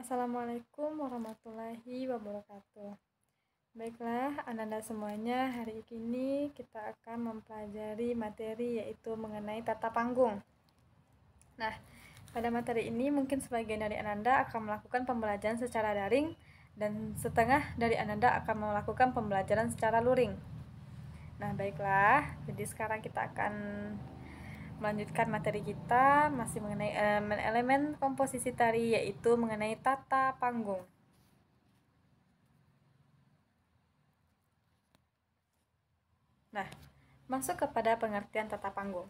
Assalamualaikum warahmatullahi wabarakatuh. Baiklah, Ananda semuanya, hari ini kita akan mempelajari materi yaitu mengenai tata panggung. Nah, pada materi ini mungkin sebagian dari Ananda akan melakukan pembelajaran secara daring dan setengah dari Ananda akan melakukan pembelajaran secara luring. Nah, baiklah, jadi sekarang kita akan melanjutkan materi kita masih mengenai elemen komposisi tari, yaitu mengenai tata panggung. Nah, masuk kepada pengertian tata panggung.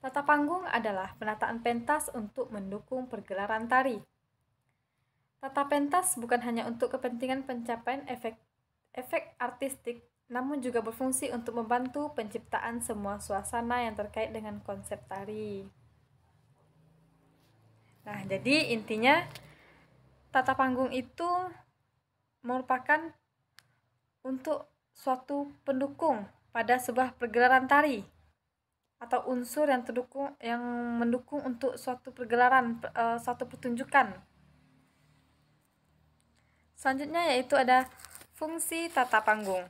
Tata panggung adalah penataan pentas untuk mendukung pergelaran tari. Tata pentas bukan hanya untuk kepentingan pencapaian efek artistik, namun juga berfungsi untuk membantu penciptaan semua suasana yang terkait dengan konsep tari. Nah, jadi intinya tata panggung itu merupakan untuk suatu pendukung pada sebuah pergelaran tari atau unsur yang mendukung untuk suatu pergelaran, suatu pertunjukan. Selanjutnya yaitu ada fungsi tata panggung.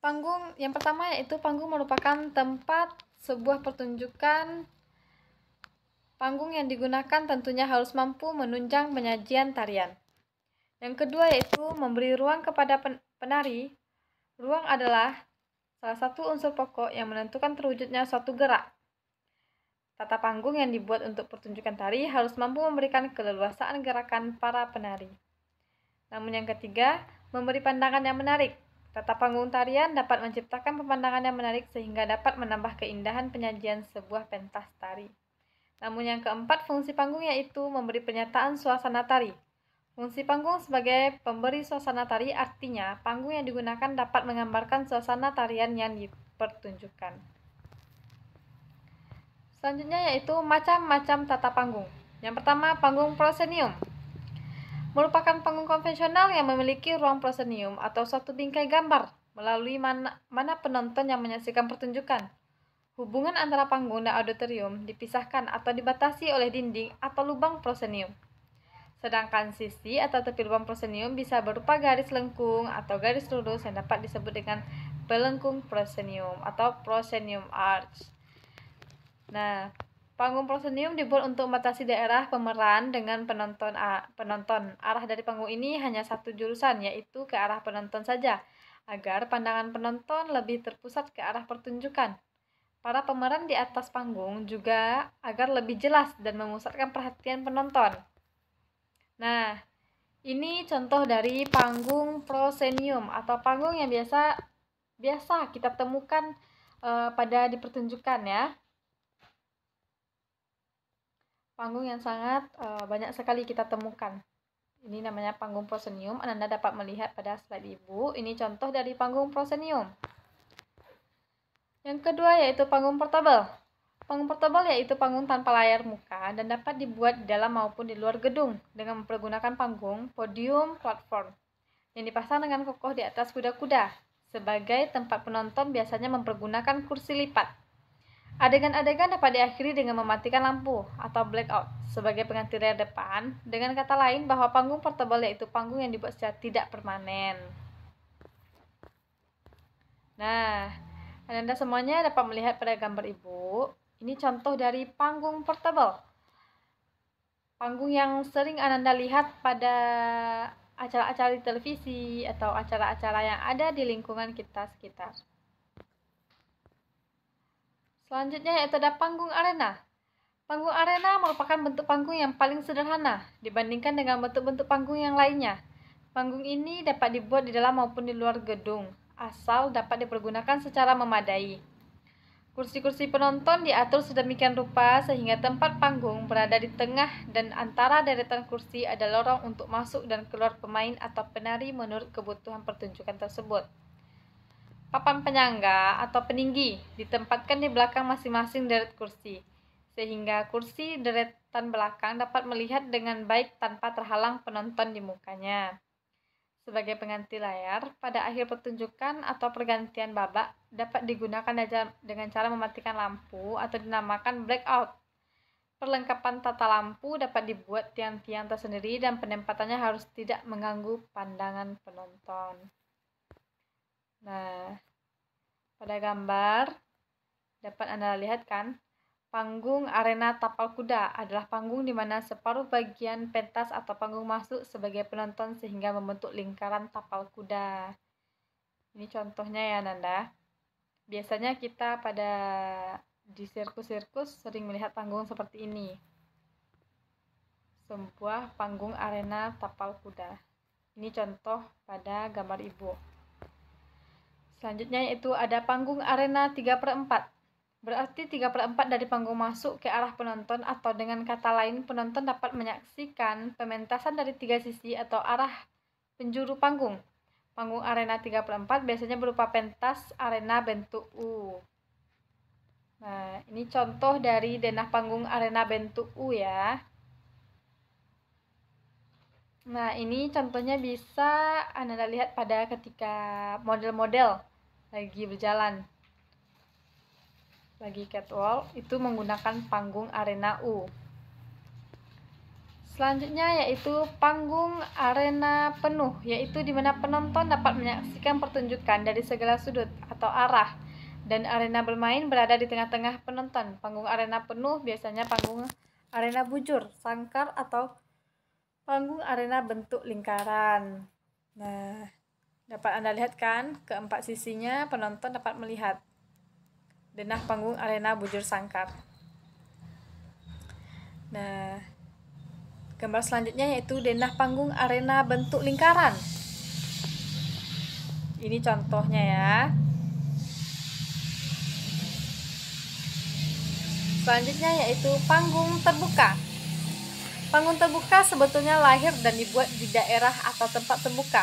Panggung yang pertama yaitu panggung merupakan tempat sebuah pertunjukan. Panggung yang digunakan tentunya harus mampu menunjang penyajian tarian. Yang kedua yaitu memberi ruang kepada penari. Ruang adalah salah satu unsur pokok yang menentukan terwujudnya suatu gerak. Tata panggung yang dibuat untuk pertunjukan tari harus mampu memberikan keleluasaan gerakan para penari. Namun yang ketiga, memberi pandangan yang menarik. Tata panggung tarian dapat menciptakan pemandangan yang menarik sehingga dapat menambah keindahan penyajian sebuah pentas tari. Namun yang keempat, fungsi panggung yaitu memberi pernyataan suasana tari. Fungsi panggung sebagai pemberi suasana tari artinya panggung yang digunakan dapat menggambarkan suasana tarian yang dipertunjukkan. Selanjutnya yaitu macam-macam tata panggung. Yang pertama, panggung proscenium. Merupakan panggung konvensional yang memiliki ruang proscenium atau suatu bingkai gambar melalui mana penonton yang menyaksikan pertunjukan. Hubungan antara panggung dan auditorium dipisahkan atau dibatasi oleh dinding atau lubang proscenium. Sedangkan sisi atau tepi lubang proscenium bisa berupa garis lengkung atau garis lurus yang dapat disebut dengan pelengkung proscenium atau proscenium arch. Nah, panggung proscenium dibuat untuk membatasi daerah pemeran dengan penonton. Arah dari panggung ini hanya satu jurusan, yaitu ke arah penonton saja, agar pandangan penonton lebih terpusat ke arah pertunjukan. Para pemeran di atas panggung juga agar lebih jelas dan memusatkan perhatian penonton. Nah, ini contoh dari panggung proscenium atau panggung yang biasa kita temukan pada di pertunjukan ya. Panggung yang sangat banyak sekali kita temukan. Ini namanya panggung proscenium. Anda dapat melihat pada slide Ibu. Ini contoh dari panggung proscenium. Yang kedua yaitu panggung portable. Panggung portable yaitu panggung tanpa layar muka dan dapat dibuat di dalam maupun di luar gedung dengan mempergunakan panggung, podium, platform yang dipasang dengan kokoh di atas kuda-kuda. Sebagai tempat penonton biasanya mempergunakan kursi lipat. Adegan-adegan dapat diakhiri dengan mematikan lampu atau blackout sebagai pengganti layar depan. Dengan kata lain bahwa panggung portable yaitu panggung yang dibuat secara tidak permanen. Nah, Anda semuanya dapat melihat pada gambar Ibu. Ini contoh dari panggung portable. Panggung yang sering Anda lihat pada acara-acara di televisi atau acara-acara yang ada di lingkungan kita sekitar. Selanjutnya yaitu ada panggung arena. Panggung arena merupakan bentuk panggung yang paling sederhana dibandingkan dengan bentuk-bentuk panggung yang lainnya. Panggung ini dapat dibuat di dalam maupun di luar gedung, asal dapat dipergunakan secara memadai. Kursi-kursi penonton diatur sedemikian rupa sehingga tempat panggung berada di tengah dan antara deretan kursi ada lorong untuk masuk dan keluar pemain atau penari menurut kebutuhan pertunjukan tersebut. Papan penyangga atau peninggi ditempatkan di belakang masing-masing deret kursi, sehingga kursi deretan belakang dapat melihat dengan baik tanpa terhalang penonton di mukanya. Sebagai pengganti layar, pada akhir pertunjukan atau pergantian babak dapat digunakan dengan cara mematikan lampu atau dinamakan blackout. Perlengkapan tata lampu dapat dibuat tiang-tiang tersendiri dan penempatannya harus tidak mengganggu pandangan penonton. Nah, pada gambar dapat Anda lihat kan, panggung arena tapal kuda adalah panggung di mana separuh bagian pentas atau panggung masuk sebagai penonton sehingga membentuk lingkaran tapal kuda. Ini contohnya ya Nanda. Biasanya kita di sirkus-sirkus sering melihat panggung seperti ini. Sebuah panggung arena tapal kuda. Ini contoh pada gambar ibu. Selanjutnya yaitu ada panggung arena 3/4. Berarti 3/4 dari panggung masuk ke arah penonton, atau dengan kata lain penonton dapat menyaksikan pementasan dari 3 sisi atau arah penjuru panggung. Panggung arena 3/4 biasanya berupa pentas arena bentuk U. Nah, ini contoh dari denah panggung arena bentuk U ya. Nah, ini contohnya bisa Anda lihat pada ketika model-model lagi berjalan. Lagi catwalk, itu menggunakan panggung arena U. Selanjutnya yaitu panggung arena penuh, yaitu di mana penonton dapat menyaksikan pertunjukan dari segala sudut atau arah, dan arena bermain berada di tengah-tengah penonton. Panggung arena penuh biasanya panggung arena bujur, sangkar, atau panggung arena bentuk lingkaran. Nah, dapat Anda lihat kan, keempat sisinya penonton dapat melihat denah panggung arena bujur sangkar. Nah, gambar selanjutnya yaitu denah panggung arena bentuk lingkaran. Ini contohnya ya. Selanjutnya yaitu panggung terbuka. Panggung terbuka sebetulnya lahir dan dibuat di daerah atau tempat terbuka.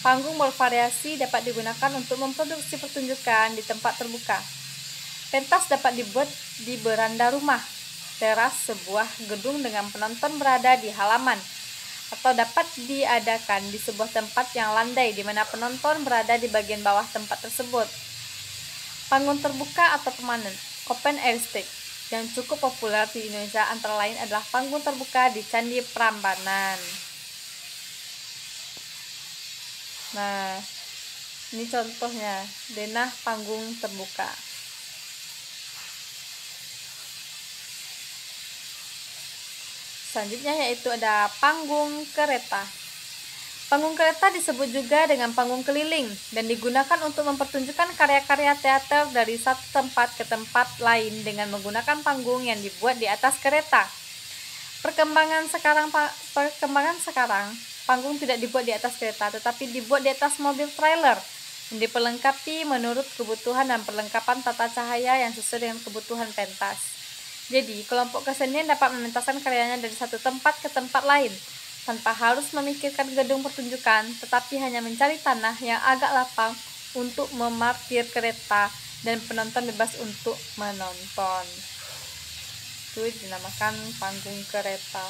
Panggung bervariasi dapat digunakan untuk memproduksi pertunjukan di tempat terbuka. Pentas dapat dibuat di beranda rumah, teras sebuah gedung dengan penonton berada di halaman, atau dapat diadakan di sebuah tempat yang landai di mana penonton berada di bagian bawah tempat tersebut. Panggung terbuka atau permanen, open air stage, yang cukup populer di Indonesia antara lain adalah panggung terbuka di Candi Prambanan. Nah, ini contohnya denah panggung terbuka. Selanjutnya yaitu ada panggung kereta. Panggung kereta disebut juga dengan panggung keliling dan digunakan untuk mempertunjukkan karya-karya teater dari satu tempat ke tempat lain dengan menggunakan panggung yang dibuat di atas kereta. Perkembangan sekarang, panggung tidak dibuat di atas kereta, tetapi dibuat di atas mobil trailer yang diperlengkapi menurut kebutuhan dan perlengkapan tata cahaya yang sesuai dengan kebutuhan pentas. Jadi, kelompok kesenian dapat mementaskan karyanya dari satu tempat ke tempat lain, tanpa harus memikirkan gedung pertunjukan, tetapi hanya mencari tanah yang agak lapang untuk memarkir kereta dan penonton bebas untuk menonton. Itu dinamakan panggung kereta.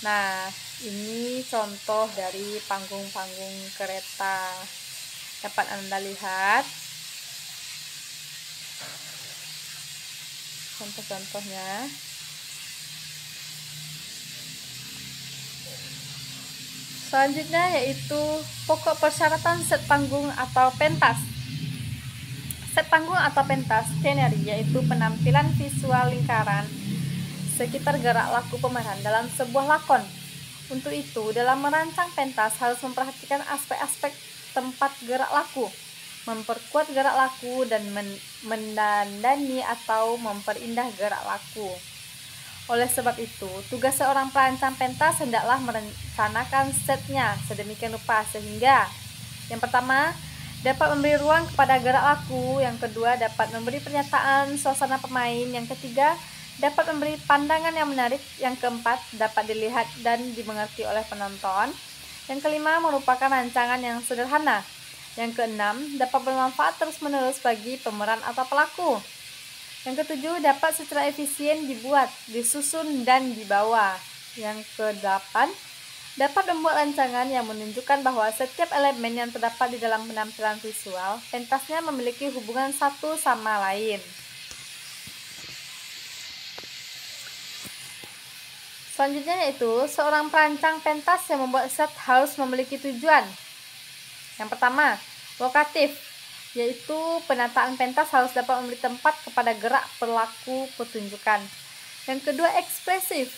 Nah, ini contoh dari panggung-panggung kereta. Dapat Anda lihat contoh-contohnya. Selanjutnya yaitu pokok persyaratan set panggung atau pentas. Set panggung atau pentas scenery yaitu penampilan visual lingkaran sekitar gerak laku pemeran dalam sebuah lakon. Untuk itu, dalam merancang pentas harus memperhatikan aspek-aspek tempat gerak laku, memperkuat gerak laku, dan mendandani atau memperindah gerak laku. Oleh sebab itu, tugas seorang perancang pentas hendaklah merencanakan setnya sedemikian rupa sehingga yang pertama, dapat memberi ruang kepada gerak laku, yang kedua, dapat memberi pernyataan suasana pemain, yang ketiga, dapat memberi pandangan yang menarik, yang keempat, dapat dilihat dan dimengerti oleh penonton, yang kelima, merupakan rancangan yang sederhana, yang keenam, dapat bermanfaat terus-menerus bagi pemeran atau pelaku. Yang ketujuh, dapat secara efisien dibuat, disusun, dan dibawa. Yang kedelapan, dapat membuat rancangan yang menunjukkan bahwa setiap elemen yang terdapat di dalam penampilan visual pentasnya memiliki hubungan satu sama lain. Selanjutnya yaitu seorang perancang pentas yang membuat set harus memiliki tujuan. Yang pertama, lokatif, yaitu penataan pentas harus dapat memberi tempat kepada gerak perilaku pertunjukan. Yang kedua, ekspresif,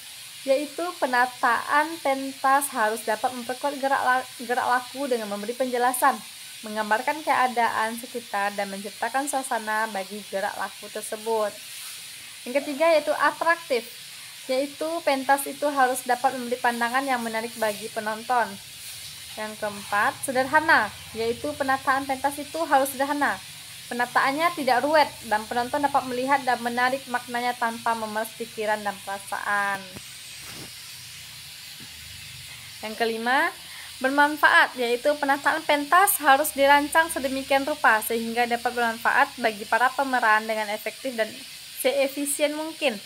yaitu penataan pentas harus dapat memperkuat gerak laku dengan memberi penjelasan, menggambarkan keadaan sekitar dan menciptakan suasana bagi gerak laku tersebut. Yang ketiga yaitu atraktif, yaitu pentas itu harus dapat memberi pandangan yang menarik bagi penonton. Yang keempat, sederhana, yaitu penataan pentas itu harus sederhana. Penataannya tidak ruwet dan penonton dapat melihat dan menarik maknanya tanpa memeras pikiran dan perasaan. Yang kelima, bermanfaat, yaitu penataan pentas harus dirancang sedemikian rupa sehingga dapat bermanfaat bagi para pemeran dengan efektif dan seefisien mungkin.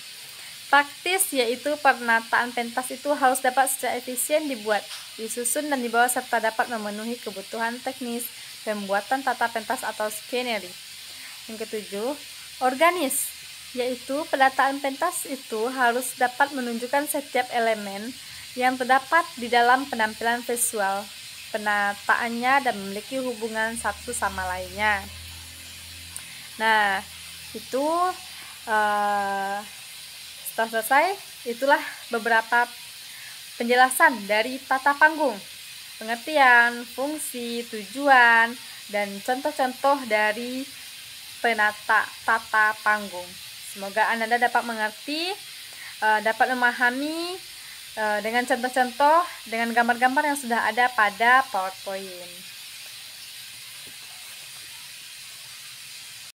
Praktis, yaitu penataan pentas itu harus dapat secara efisien dibuat, disusun dan dibawa serta dapat memenuhi kebutuhan teknis pembuatan tata pentas atau skenario. Yang ketujuh, organis, yaitu penataan pentas itu harus dapat menunjukkan setiap elemen yang terdapat di dalam penampilan visual penataannya dan memiliki hubungan satu sama lainnya. Nah, itu setelah selesai, itulah beberapa penjelasan dari tata panggung, pengertian, fungsi, tujuan, dan contoh-contoh dari penata tata panggung. Semoga Anda dapat mengerti, dapat memahami dengan contoh-contoh, dengan gambar-gambar yang sudah ada pada PowerPoint.